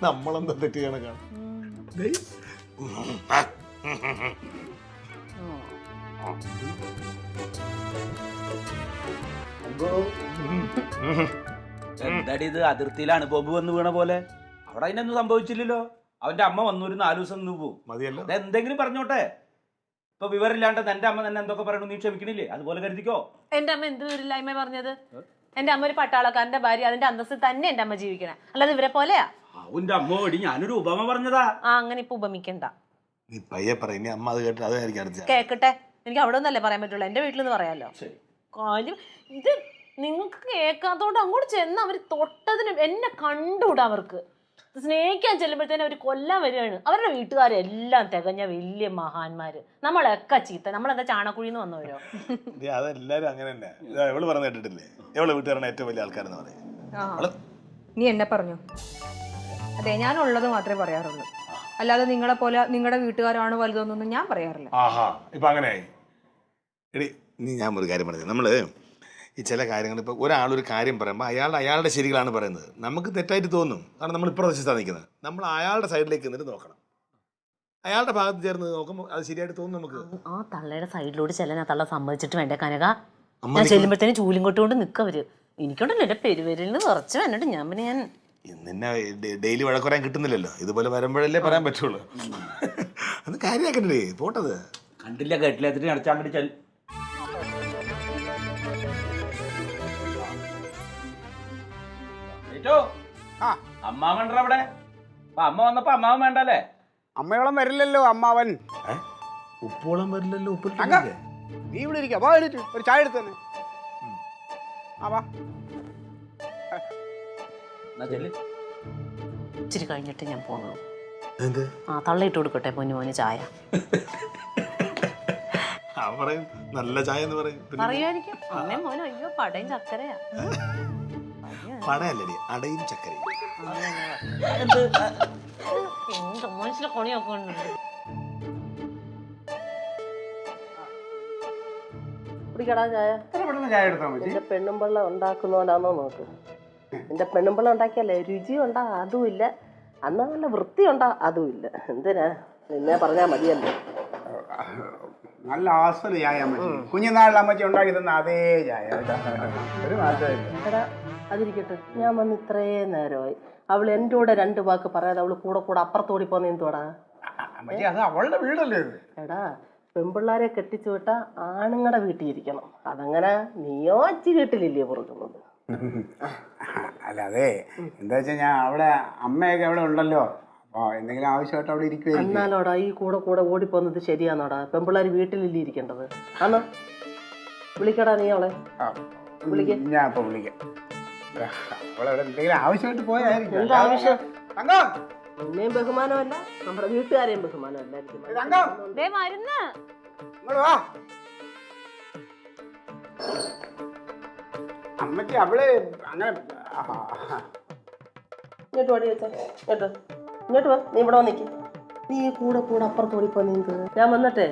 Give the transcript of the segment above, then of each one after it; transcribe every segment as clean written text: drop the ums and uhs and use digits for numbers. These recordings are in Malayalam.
നമ്മളെന്താ തെറ്റ് കണക്കാണ്. എന്താടി ഇത് അതിർത്തിയിലാണ് ബോംബ് വന്ന് വീണ പോലെ? അവിടെ അതിനൊന്നും സംഭവിച്ചില്ലല്ലോ. അവന്റെ അമ്മ വന്നു ഒരു 4 ദിവസം നിന്ന് പോകും. മതിയല്ലോ. അതെന്തെങ്കിലും പറഞ്ഞോട്ടെ. ഇപ്പൊ വിവരമില്ലാണ്ട് എന്റെ അമ്മ തന്നെ എന്തൊക്കെ പറയണു, നീ ക്ഷമിക്കണില്ലേ? അതുപോലെ കരുതിക്കോ. എന്റെ അമ്മ എന്ത് വിവരമില്ലായ്മ പറഞ്ഞത്? എന്റെ അമ്മ ഒരു പട്ടാളക്കാരന്റെ ഭാര്യ, അതിന്റെ അന്തസ്സിൽ തന്നെ എന്റെ അമ്മ ജീവിക്കണേ, അല്ലാതെ ഇവരെ പോലെയാ. അവന്റെ അമ്മ ഓടി ഞാനൊരു ഉപമ പറഞ്ഞതാ. അങ്ങനെ ഇപ്പൊ ഉപമിക്കണ്ട. നീ പയ്യെ പറയും, അമ്മ അത് കേട്ടിട്ട് അതായിരിക്കും അടുത്ത. കേക്കട്ടെ, എനിക്ക് അവിടെ ഒന്നല്ലേ പറയാൻ പറ്റുള്ളൂ, എന്റെ വീട്ടിൽ നിന്ന് പറയാലോ. കാര്യം ഇത് നിങ്ങൾക്ക് കേൾക്കാത്തോണ്ട് അങ്ങോട്ട് ചെന്ന് അവര് തൊട്ടതിന് എന്നെ കണ്ടുകൂടാ. അവർക്ക് സ്നേഹിക്കാൻ ചെല്ലുമ്പോഴത്തേനും അവർ കൊല്ലാൻ വരികയാണ്. അവരുടെ വീട്ടുകാരെല്ലാം തികഞ്ഞ വലിയ മഹാന്മാര്, നമ്മളൊക്കെ ചീത്ത. നമ്മളെന്താ ചാണക്കുഴിന്ന് വന്നവരോ? അതെല്ലാരും അങ്ങനെ തന്നെ. എവള് പറഞ്ഞു കേട്ടിട്ടില്ലേ, എവളെ വീട്ടുകാരാണ് ഏറ്റവും വലിയ ആൾക്കാരെന്ന് പറയും. നീ എന്നെ പറഞ്ഞു? അതെ, ഞാൻ ഉള്ളത് മാത്രമേ പറയാറുള്ളൂ, അല്ലാതെ നിങ്ങളെ പോലെ നിങ്ങളുടെ വീട്ടുകാരാണ് വലുതൊന്നും ഞാൻ പറയാറില്ല. ആഹാ, ഇപ്പൊ അങ്ങനെയായി. എടി നീ ഞാൻ ഒരു കാര്യം പറഞ്ഞത്, നമ്മള് ഈ ചില കാര്യങ്ങൾ ഇപ്പോൾ ഒരാളൊരു കാര്യം പറയുമ്പോൾ അയാളുടെ ശരികളാണ് പറയുന്നത്. നമുക്ക് തെറ്റായിട്ട് തോന്നും, കാരണം നമ്മൾ ഇപ്പുറത്തെ നിൽക്കുന്നത്. നമ്മൾ അയാളുടെ സൈഡിലേക്ക് നിന്നിട്ട് നോക്കണം. അയാളുടെ ഭാഗത്ത് ചേർന്ന് നോക്കുമ്പോൾ അത് ശരിയായിട്ട് തോന്നും നമുക്ക്. ആ തള്ളയുടെ സൈഡിലൂടെ ചെല്ലാൻ ആ തള്ള സമ്മതിച്ചിട്ട് വേണ്ടേ കനക? ഞാൻ ചെല്ലുമ്പോഴത്തേനും ചൂലും കൊട്ടുകൊണ്ട് നിൽക്കവര്. എനിക്കുണ്ടല്ലോ എന്റെ പെരുവരിൽ കുറച്ച് വേണ്ടിട്ട് ഞാൻ പിന്നെ ഞാൻ നിന്നെ ഡെയിലി വഴക്കുറയാൻ കിട്ടുന്നില്ലല്ലോ. ഇതുപോലെ വരുമ്പോഴല്ലേ പറയാൻ പറ്റുള്ളൂ. അത് കാര്യമാക്കണ്ടേ, പോട്ടത്. കണ്ടില്ല കേട്ടില്ല എന്നിട്ട് അടച്ചാൻ വേണ്ടി ചെൽ. അമ്മാവൻ അവിടെ. അമ്മ വന്നപ്പോ അമ്മാവൻ വേണ്ടല്ലേ? അമ്മയോളം വരില്ലല്ലോ അമ്മാവൻ. ഉപ്പോളം വരില്ലല്ലോ. നീ ഇവിടെ ഇരിക്കാം, വാ എണീറ്റ് ഒരു ചായ എടുത്ത് തന്നെ. വാ ഇച്ചിരി കഴിഞ്ഞിട്ട് ഞാൻ പോകുന്നു. ആ തള്ളയിട്ട് കൊടുക്കട്ടെ പൊന്നുമോന് ചായ. നല്ല ചായ എന്ന് പറയും. പറയുമായിരിക്കും അമ്മയും മോനും. അയ്യോ പടയും ചക്കരയാ. പടയല്ലേ, അടയും ചക്കരയും. മനുഷ്യന്റെ കൊണിയൊക്കെ ഉണ്ട്. കുടിക്കടാ ചായ. ചായ എടുത്താൽ മതി. എന്റെ പെണ്ണുമ്പിള്ള ഉണ്ടാക്കുന്നോലാന്നോ നോക്ക്. എന്റെ പെണ്ണുമ്പിള്ള ഉണ്ടാക്കിയല്ലേ രുചി ഉണ്ടാ അതുമില്ല, അന്ന് നല്ല വൃത്തി ഉണ്ടാ അതുമില്ല. എന്തിനാ നിന്നെ പറഞ്ഞാ മതിയല്ലോ. നല്ല ആസ്വദ ചായ അമ്മച്ചി, കുഞ്ഞുനാളിൽ അമ്മച്ചി ഉണ്ടാക്കി തന്ന അതേ ചായ, ഒരു മാറ്റമില്ല. എടാ അതിരിക്കട്ടെ, ഞാൻ വന്ന് ഇത്രയും നേരമായി. അവൾ എൻ്റെ കൂടെ 2 വാക്ക് പറയാതെ അവള് കൂടെ കൂടെ അപ്പുറത്തോടി പോന്നെ എന്തുവാടാ? അമ്മച്ചി അത് അവളുടെ വീടല്ലേ ഇത്. എടാ പെൺപിള്ളാരെ കെട്ടിച്ചു വിട്ടാ ആണുങ്ങളുടെ വീട്ടിൽ ഇരിക്കണം. അതങ്ങനെ നീയോ അച്ചി വീട്ടിലില്ലേ പുറക്കുന്നത്? അല്ല അതെ, എന്താ വെച്ചാൽ ഞാൻ അവിടെ അമ്മയൊക്കെ അവിടെ ഉണ്ടല്ലോ, അപ്പൊ എന്തെങ്കിലും ആവശ്യമായിട്ട് അവിടെ ഇരിക്കുവായിരിക്കും. എന്നാലോടാ ഈ കൂടെ കൂടെ ഓടിപ്പോന്നത് ശരിയാന്നോടാ? പെൺപിള്ളേർ വീട്ടിലില്ലേ ഇരിക്കേണ്ടത്? ആണോ? വിളിക്കടാ നീ അവളെ. ഞാൻ ഇപ്പൊ വിളിക്കാം. അവളവിടെ എന്തെങ്കിലും ആവശ്യമായിട്ട് പോയായിരിക്കും. എന്താ ആവശ്യം? നിന്നെയും ബഹുമാനമല്ല, നമ്മുടെ വീട്ടുകാരെയും ബഹുമാനമല്ലായിരിക്കും. അമ്മയ്ക്ക് അവള് അങ്ങനെ ഇങ്ങോട്ട് ഓടി വെച്ചാ കേട്ടോ, ഇങ്ങോട്ട് വാ. നീ ഇവിടെ വന്നിക്ക്. നീ കൂടെ കൂടെ അപ്പുറത്തോടിപ്പോ നീന്ത്. ഞാൻ വന്നിട്ടെ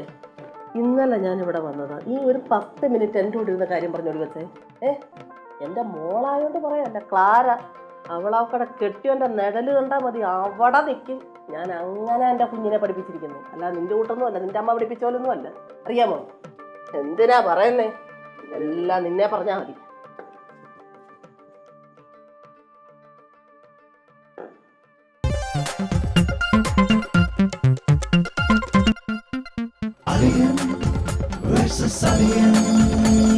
ഇന്നലെ ഞാൻ ഇവിടെ വന്നതാ. നീ ഒരു 10 മിനിറ്റ് എൻ്റെ കൂടെ ഇരുന്ന കാര്യം പറഞ്ഞോടി വെച്ചേ. എൻ്റെ മോളായോണ്ട് പറയല്ല, ക്ലാര. അവളവിടെ കെട്ടിയോൻ്റെ നിഴല് കണ്ടാൽ മതി, അവിടെ നിൽക്കും. ഞാൻ അങ്ങനെ എൻ്റെ കുഞ്ഞിനെ പഠിപ്പിച്ചിരിക്കുന്നു, അല്ല നിന്റെ കൂട്ടൊന്നും അല്ല, നിന്റെ അമ്മ പഠിപ്പിച്ച പോലൊന്നും അല്ല. അറിയാമോ? എന്തിനാ പറയുന്നേ? എല്ലാം നിന്നെ പറഞ്ഞാൽ മതി. Alien versus Alien.